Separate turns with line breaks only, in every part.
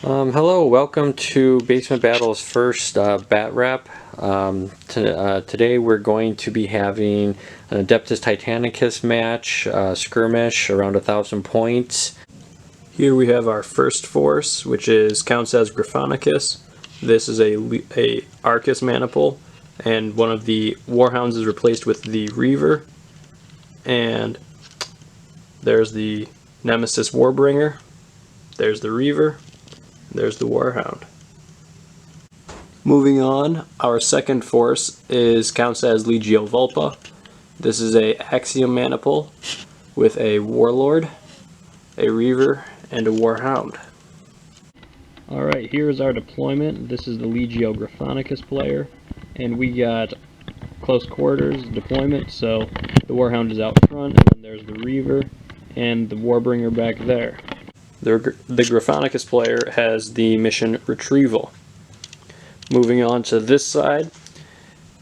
Hello, welcome to Basement Battle's first bat wrap. Today we're going to be having an Adeptus Titanicus match, skirmish, around 1,000 points.
Here we have our first force, which counts as Gryphonicus. This is a Arcus maniple, and one of the Warhounds is replaced with the Reaver. And there's the Nemesis Warbringer, there's the Reaver, and there's the Warhound. Moving on, our second force counts as Legio Vulpa. This is a Axiom maniple with a Warlord, a Reaver, and a Warhound. Alright, here's our deployment. This is the Legio Gryphonicus player, and we got close quarters deployment, so the Warhound is out front, and then there's the Reaver and the Warbringer back there. The Gryphonicus player has the mission Retrieval. Moving on to this side,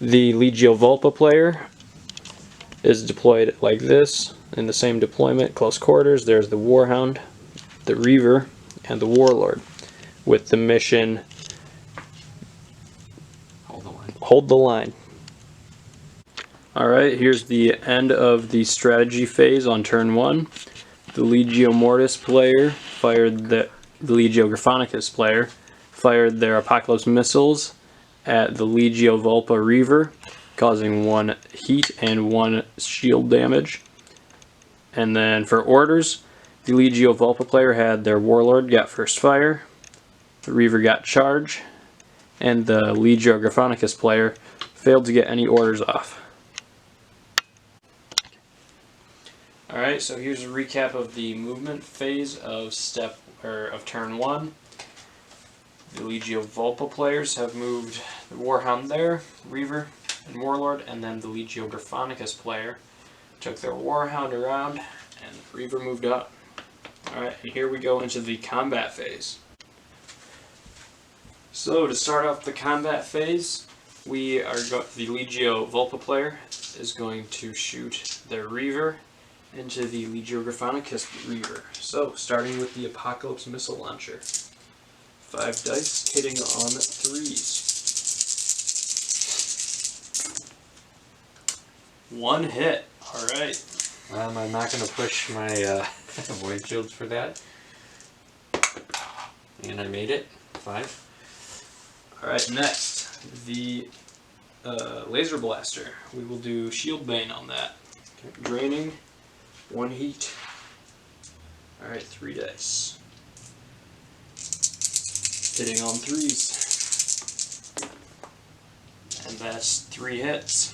the Legio Vulpa player is deployed like this, in the same deployment, close quarters. There's the Warhound, the Reaver, and the Warlord, with the mission Hold the line. Alright, here's the end of the strategy phase on turn 1. The Legio Mortis player fired the Legio Gryphonicus player fired their Apocalypse missiles at the Legio Vulpa Reaver, causing 1 heat and 1 shield damage. And then for orders, the Legio Vulpa player had their Warlord got first fire, the Reaver got charge, and the Legio Gryphonicus player failed to get any orders off. Alright, so here's a recap of the movement phase of turn 1. The Legio Vulpa players have moved the Warhound there, Reaver, and Warlord, and then the Legio Gryphonicus player took their Warhound around, and Reaver moved up. Alright, and here we go into the combat phase. So to start off the combat phase, the Legio Vulpa player is going to shoot their Reaver into the Legio Gryphonicus Reaver. So starting with the Apocalypse missile launcher. 5 dice hitting on 3s. 1 hit. Alright.
I'm not going to push my void shields for that. And I made it. 5.
Alright, next, the Laser Blaster. We will do Shield Bane on that. Okay. Draining, 1 heat. Alright, 3 dice. Hitting on 3s. And that's 3 hits.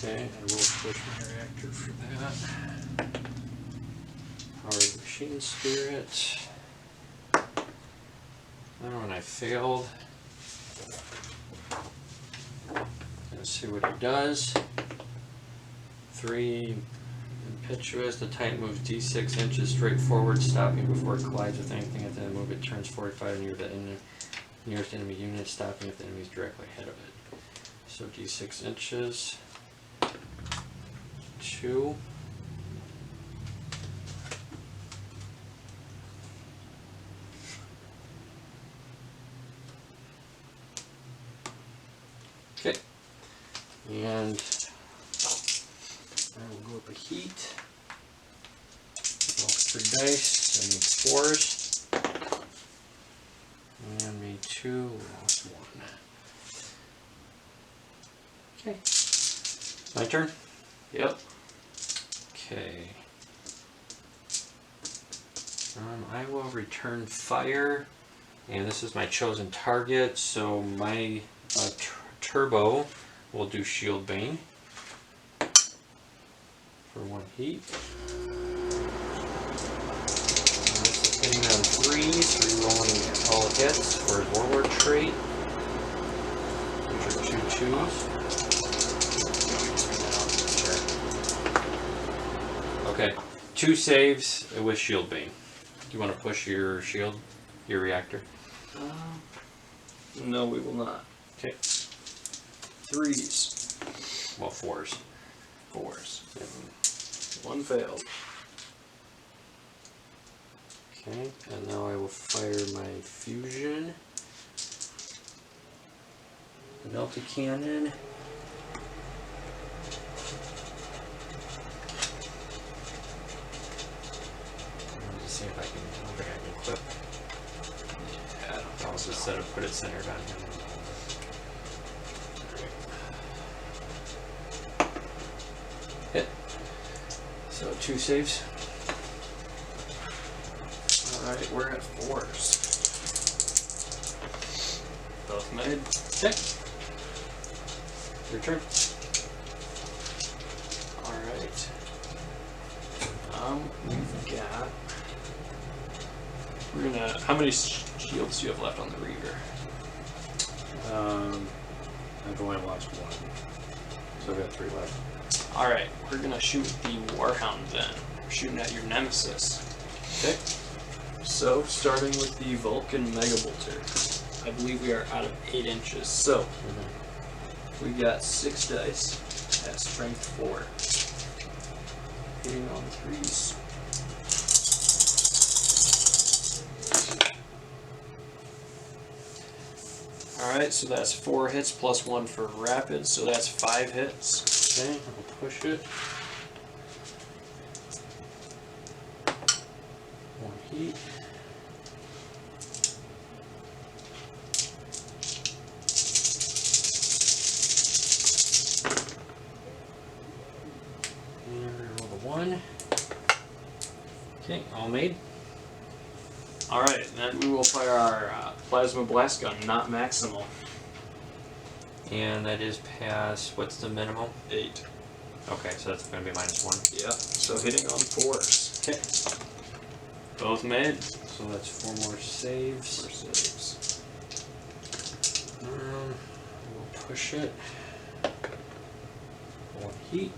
Okay, I will push my reactor for that. Powered Machine Spirit. That one I failed. Let's see what it does. 3 impetuous. The Titan moves d6 inches straight forward, stopping before it collides with anything at the end of the move. It turns 45 near the nearest enemy unit, stopping if the enemy is directly ahead of it. So d6 inches. 2. Okay. And I will go up a heat. Roll 3 dice. I need 4s. And me 2, lost 1. Okay. My turn?
Yep.
Okay. I will return fire. And this is my chosen target, so my Turbo will do Shield Bane for 1 heat. This is hitting on 3s, rerolling all hits for his Warlord trait. These are 2 2s. Okay, 2 saves with Shield Bane. Do you want to push your shield, your reactor?
No, we will not.
Okay.
3s.
Well, 4s.
4s. 1 failed.
Okay, and now I will fire my fusion. The multi-cannon. Let me just see if I can, I don't think I can clip.
Yeah, I don't
I'll
think
just
so.
put it centered on him. Hit. So 2 saves.
Alright, we're at 4s. Both made.
Okay. Your turn.
Alright. We've got... We're gonna... How many shields do you have left on the Reaver?
I've only lost 1. So I've got 3 left.
Alright, we're gonna shoot the Warhound then. We're shooting at your Nemesis.
Okay.
So, starting with the Vulcan Mega Bolter. I believe we are out of 8 inches. So, we got 6 dice at strength 4. Hitting on 3s. Alright, so that's 4 hits plus 1 for rapid, so that's 5 hits.
Okay, I'll push it. 1 heat. And roll the 1. Okay, all made.
Alright, then we will fire our Plasma Blast Gun, not maximal.
And that is past, what's the minimum?
8.
Okay, so that's going to be -1.
Yeah, so hitting on 4s.
Okay,
Both made.
so that's 4 more saves.
4 saves.
We'll push it. 1 heat.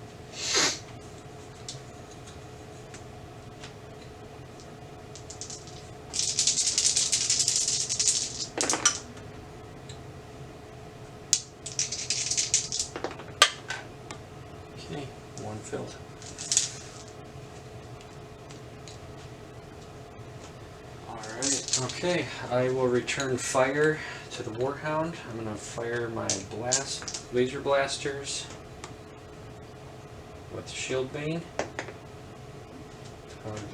Okay, 1 filled.
Alright.
Okay, I will return fire to the Warhound. I'm going to fire my laser blasters with Shield Bane.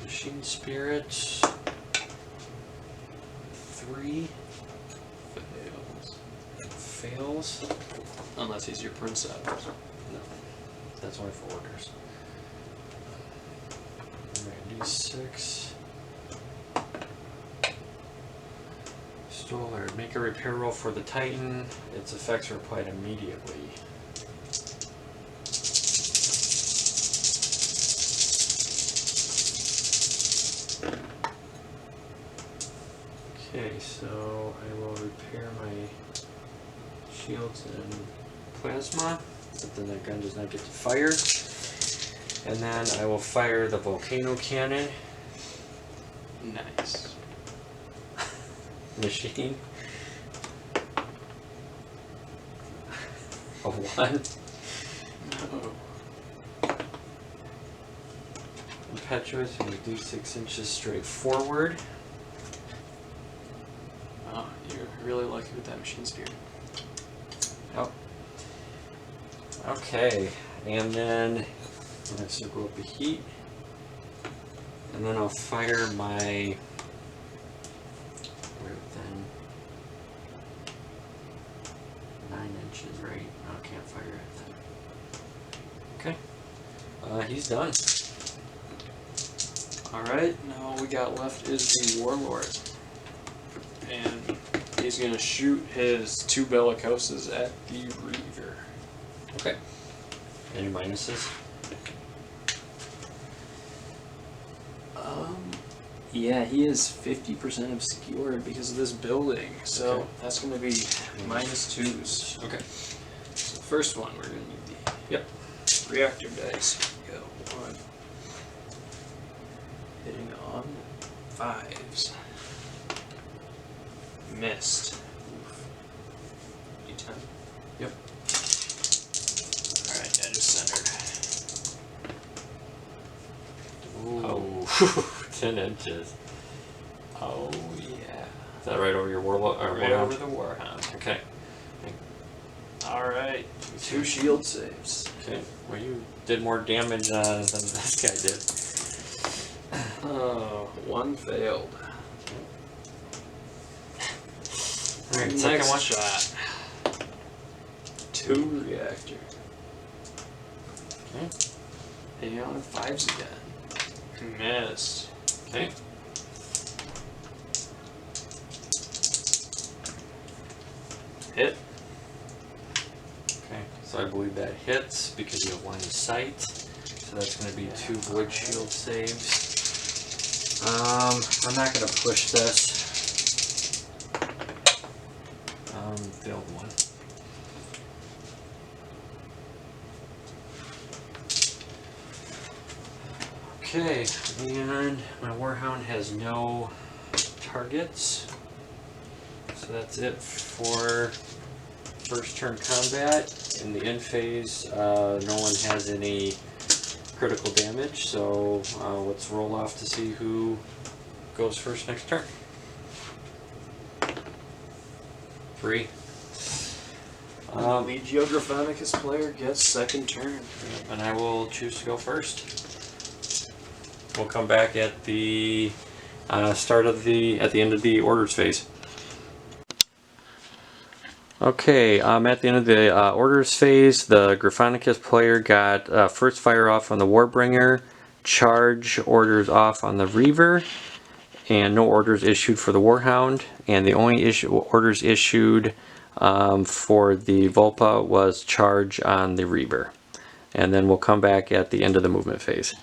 Machine Spirit. 3 fails.
Unless he's your Prince Out.
No, that's only for orders. D6. Stoller. Make a repair roll for the Titan. Its effects are applied immediately. Okay, so I will repair my shields and plasma, but then that gun does not get to fire. And then I will fire the volcano cannon.
Nice.
Machine. A 1.
No.
Impetuous, and we do 6 inches straight forward.
Oh, you're really lucky with that Machine Spirit.
Oh. Okay, and then I'm going to circle up the heat. And then I'll fire my... We're within 9 inches, right? I can't fire it then. Okay. He's done.
Alright, now all we got left is the Warlord. And he's gonna shoot his 2 Bellicoses at the Reaver.
Okay. Any minuses?
Yeah, he is 50% obscured because of this building, so
Okay.
that's gonna be -2s.
Okay.
So first one, we're gonna need the
Yep.
reactor dice. Go 1. Hitting on 5s. Missed. Oof. D10.
Yep.
Alright, I just centered.
Ooh. 10 inches.
Oh yeah.
Is that right over your warlock or
Right
warhound?
over the warhound.
Okay.
Alright. 2 shield saves.
Okay. Well, you did more damage than this guy did.
Oh, 1 failed.
Alright,
Next
second one.
shot. 2 reactor.
Okay.
Hitting on 5s again. Missed.
Okay.
Hit.
Okay. So I believe that hits because you have line of sight. So that's going to be 2 void shield saves. I'm not going to push this. Failed one. Okay, and my warhound has no targets. So that's it for first turn combat. In the end phase, no one has any critical damage, so let's roll off to see who goes first next turn. 3.
Legio Gravionicus player gets second turn.
And I will choose to go first. We'll come back at the at the end of the orders phase. Okay, at the end of the orders phase, the Gravionicus player got first fire off on the Warbringer, charge orders off on the Reaver, and no orders issued for the Warhound. And the only orders issued for the Vulpa was charge on the Reaver. And then we'll come back at the end of the movement phase.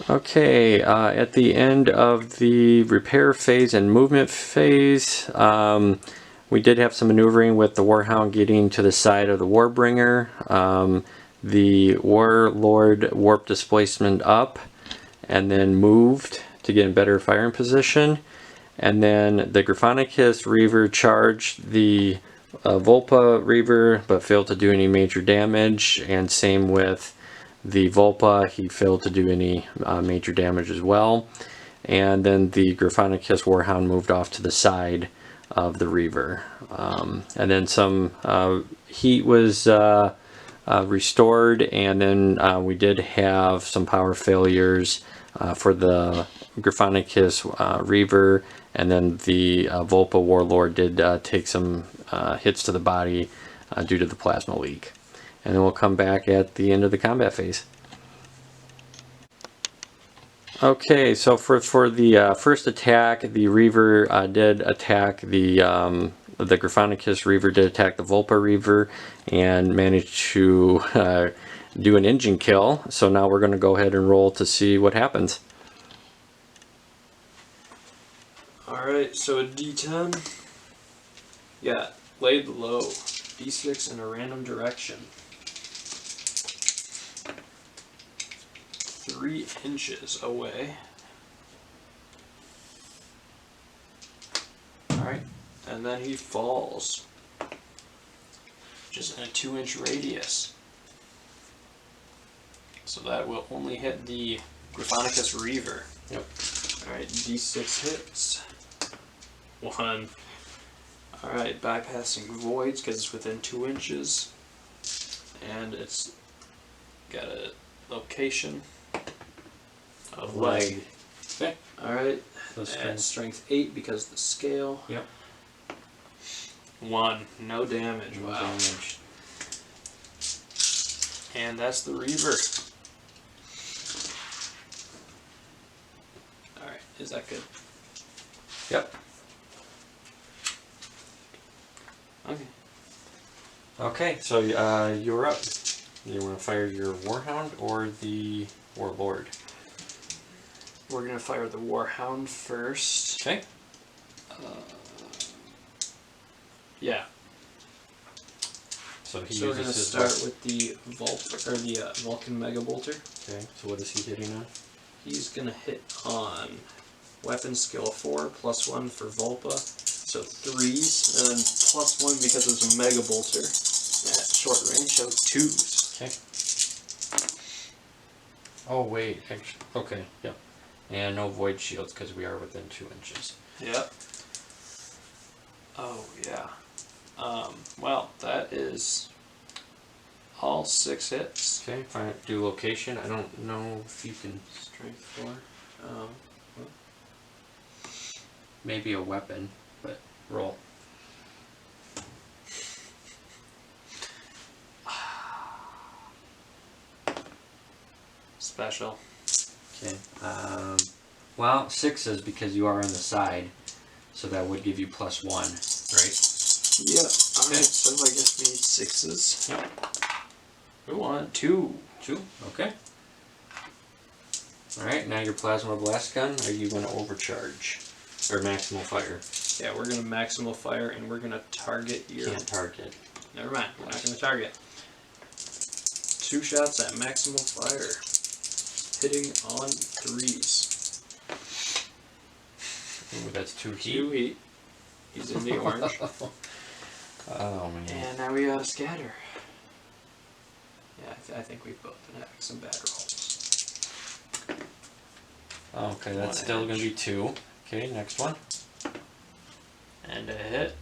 Okay, at the end of the repair phase and movement phase, we did have some maneuvering with the Warhound getting to the side of the Warbringer. The Warlord warped displacement up and then moved to get in better firing position. And then the Gravionicus Reaver charged the Vulpa Reaver but failed to do any major damage, and same with the Vulpa, he failed to do any major damage as well. And then the Gravionicus Warhound moved off to the side of the Reaver. And then some heat was restored, and then we did have some power failures for the Gravionicus Reaver, and then the Vulpa Warlord did take some hits to the body due to the plasma leak. And then we'll come back at the end of the combat phase. Okay, so for the first attack, the Reaver did attack the Gravionicus Reaver did attack the Vulpa Reaver and managed to do an engine kill. So now we're going to go ahead and roll to see what happens.
Alright, so a D10. Yeah, laid low. D6 in a random direction. 3 inches away. Alright, and then he falls. Just in a 2-inch radius. So that will only hit the Gravionicus Reaver.
Yep.
Alright, D6 hits. 1. Alright, bypassing voids because it's within 2 inches. And it's got a location of leg.
Okay.
Alright,
So
and strength 8 because of the scale.
Yep.
1, no damage.
No
Wow.
damage.
And that's the Reaver. Alright, is that good?
Yep.
Okay.
Okay, so you're up. You want to fire your Warhound or the Warlord?
We're going to fire the Warhound first.
Okay.
Yeah.
So he
So we're going to
uses his
start with the Vulcan Mega Bolter.
Okay, so what is he hitting on?
He's going to hit on weapon skill 4, +1 for Vulpa, so 3s, and then +1 because it was a Mega Bolter at short range, so 2s.
Okay. Oh wait, actually, okay, yeah. And no void shields because we are within 2 inches.
Yep. Oh, yeah. Well, that is all 6 hits.
Okay, fine. Do location. I don't know if you can.
Strength 4.
Maybe a weapon, but roll.
Special.
Okay. Well, 6s because you are on the side, so that would give you +1, right?
Yep. Alright, so I guess we need 6s.
Yep.
We want 2.
2. Okay. All right. Now your plasma blast gun. Are you going to overcharge or maximal fire?
Yeah, we're gonna maximal fire and we're gonna target your.
Can't target.
Never mind. We're not gonna target. 2 shots at maximal fire, hitting on 3s.
Ooh, that's 2 heat.
2 heat. He's in the orange.
Oh man.
And now we gotta scatter. Yeah, I think we've both been having some bad rolls.
Okay, that's
1
still
edge.
going to be 2. Okay, next one.
And a hit.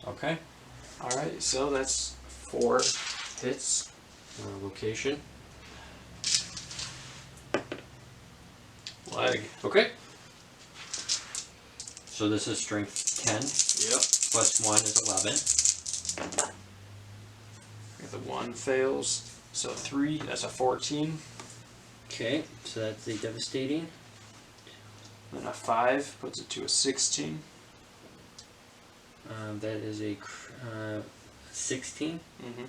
Okay.
Alright, so that's 4 hits.
Location.
Leg.
Okay. So this is strength 10.
Yep.
+1 is 11.
The 1 fails. So 3, that's a 14.
Okay, so that's the devastating.
Then a 5 puts it to a 16.
That is a 16.
Mm-hmm.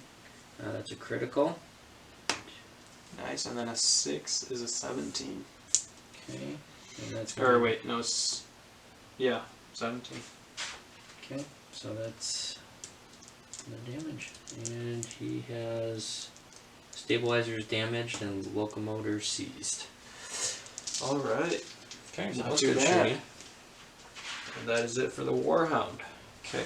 That's a critical.
Nice, and then a 6 is a 17.
Okay, and that's.
Or wait, no, it's. Yeah, 17.
Okay, so that's the damage. And he has stabilizers damaged and locomotor seized.
Alright.
Okay,
Not
that was
too
good
bad.
shooting.
And that is it for the Warhound.
Okay.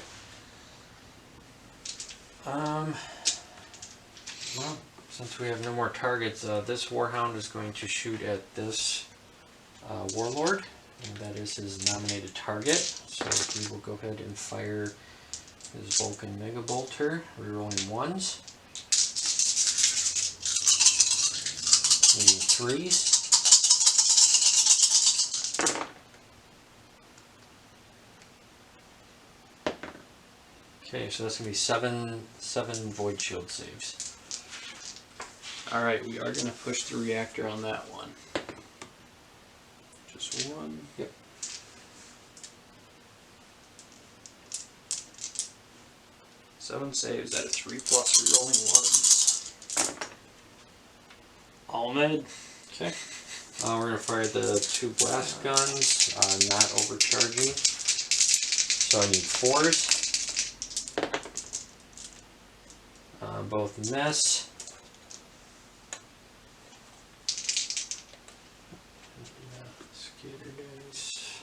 Well, since we have no more targets, this Warhound is going to shoot at this Warlord, and that is his nominated target. So he will go ahead and fire his Vulcan Mega Bolter, rerolling 1s, maybe 3s. Okay, so that's gonna be seven void shield saves.
Alright, we are going to push the reactor on that one. Just 1.
Yep.
Seven saves, that is 3 plus rerolling 1s. All med.
Okay. We're gonna fire the 2 blast guns, not overcharging. So I need 4s. Both miss. Skater dice.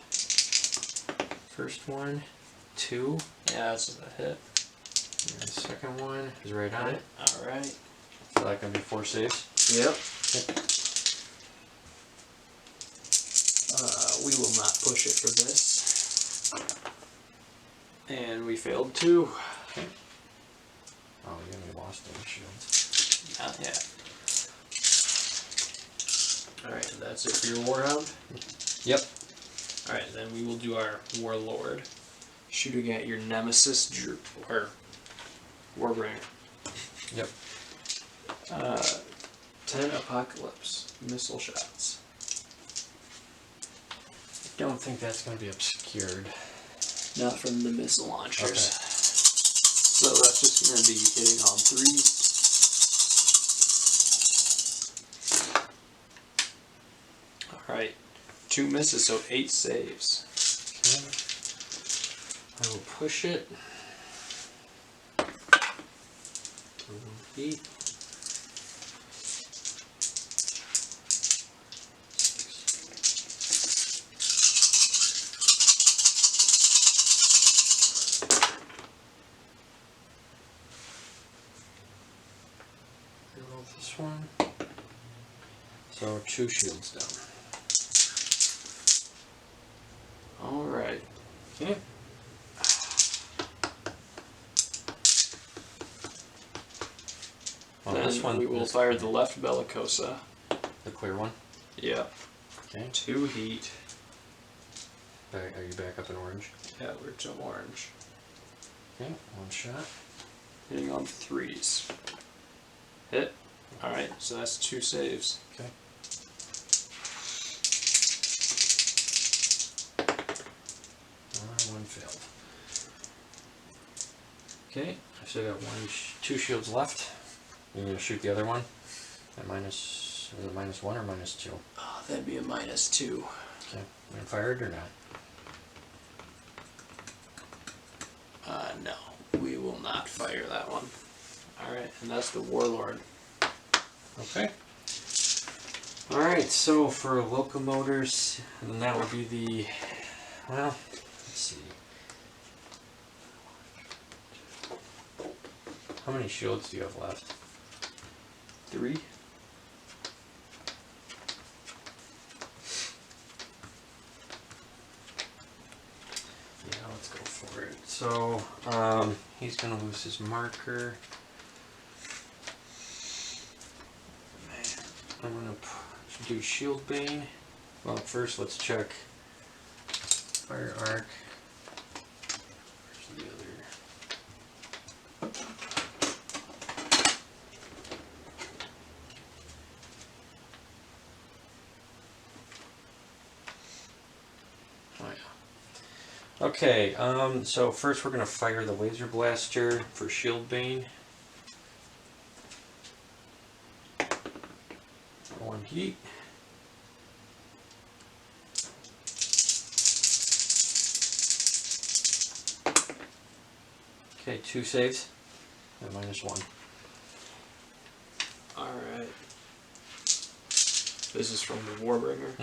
First one, 2.
Yeah, that's a hit.
And the second one is right on it.
Alright.
So that gonna be 4 saves.
Yep.
Yep.
We will not push it for this. And we failed 2.
Okay. Oh, we only lost any shields.
Not yet. Alright, and that's it for your Warhound?
Yep.
Alright, then we will do our Warlord. Shooting at your Nemesis or Warbringer.
Yep.
10 Apocalypse missile shots.
I don't think that's going to be obscured.
Not from the missile launchers.
Okay.
So that's just going to be hitting on 3s. Alright, 2 misses, so 8 saves.
Okay. I will push it. 1 feet. Reroll this one. So 2 shields down.
Alright.
Okay. Well,
Then
this one
we will fire the left bellicosa.
the clear one.
Yeah.
Okay.
2 heat.
Are you back up in orange?
Yeah, we're to orange.
Okay, 1 shot.
Hitting on 3s. Hit. Alright, so that's 2 saves.
Okay. One failed. Okay, I still got 2 shields left. You gonna shoot the other one? At minus, is it -1 or -2?
Oh, that'd be a -2.
Okay, you gonna fire it or not?
No, we will not fire that one. Alright, and that's the Warlord.
Okay. Alright, so for locomotors, and that would be the, well, let's see. How many shields do you have left?
3.
Yeah, let's go for it. So, he's gonna lose his marker. I'm gonna do Shield Bane. Well, first let's check Fire Arc. Where's the other? Oh yeah. Okay, so first we're gonna fire the Laser Blaster for Shield Bane. 1 heat. Okay, 2 saves at -1.
Alright. This is from the Warbringer.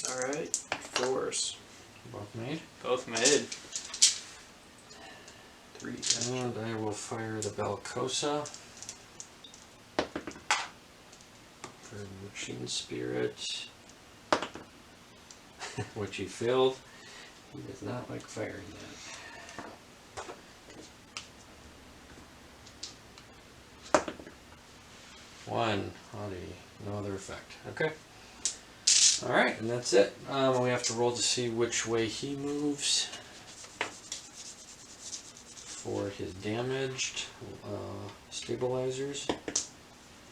Alright, force.
Both made.
Both made. 3.
And I will fire the Belcosa for Machine Spirit, which he failed. He does not like firing that. 1, no other effect. Okay. Alright, and that's it. We have to roll to see which way he moves for his damaged stabilizers.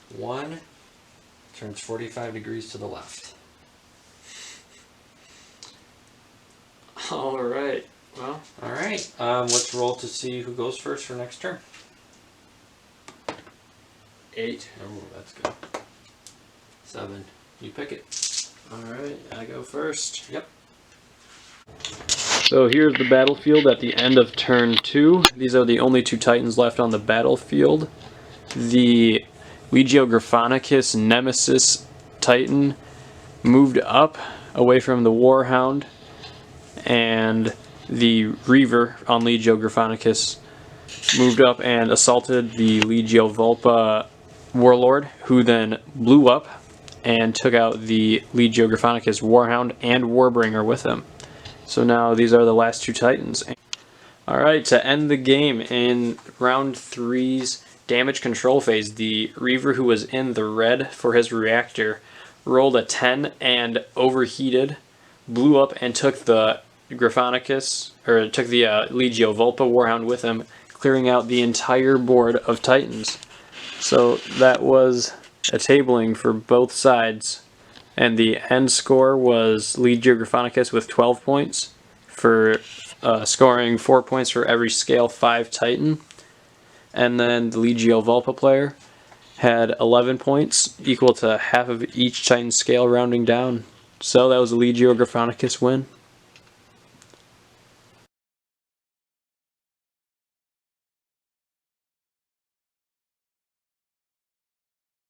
1 turns 45 degrees to the left.
Alright, well.
Alright, let's roll to see who goes first for next turn.
8.
Oh, that's good. 7. You pick it.
Alright, I go first.
Yep.
So here's the battlefield at the end of turn 2. These are the only 2 Titans left on the battlefield. The Legio Gryphonicus Nemesis Titan moved up away from the Warhound, and the Reaver on Legio Gryphonicus moved up and assaulted the Legio Vulpa Warlord, who then blew up and took out the Legio Gryphonicus Warhound and Warbringer with him. So now these are the last 2 Titans. Alright, to end the game in round 3's damage control phase, the Reaver, who was in the red for his reactor, rolled a 10 and overheated, blew up and took the Gryphonicus, or took the Legio Vulpa Warhound with him, clearing out the entire board of Titans. So that was a tabling for both sides. And the end score was Legio Gryphonicus with 12 points for scoring 4 points for every scale 5 Titan. And then the Legio Vulpa player had 11 points, equal to half of each Titan scale rounding down. So that was a Legio Gryphonicus win.